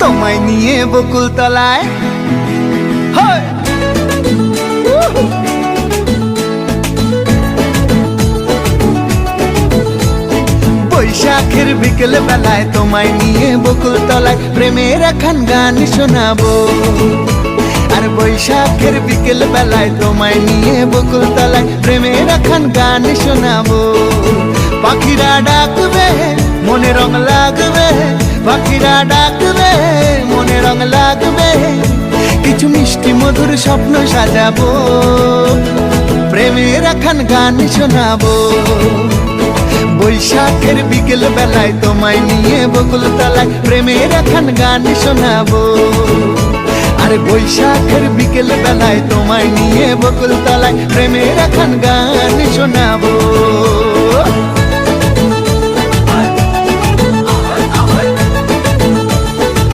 তোমায় নিয়ে বকুল তলায় বৈশাখের বিকেল বেলায় তোমায় নিয়ে বকুল তলায় প্রেমের একখান গান শোনাবো। আর বৈশাখের বিকেল বেলায় তোমায় নিয়ে বকুল তলায় প্রেমের একখান গান শোনাবো। পাখিরা ডাকবে মনে রং লাগবে, পাখিরা ডাকবে মনে রং লাগবে, কিছু মিষ্টি মধুর স্বপ্ন সাজাবো, প্রেমের একখান গান শোনাবো। বৈশাখের বিকেল বেলায় তোমায় নিয়ে বকুল তলায় প্রেমের একখান গান শোনাবো। আরে বৈশাখের বিকেল বেলায় তোমায় নিয়ে বকুল তলায় প্রেমের একখান গান শোনাবো।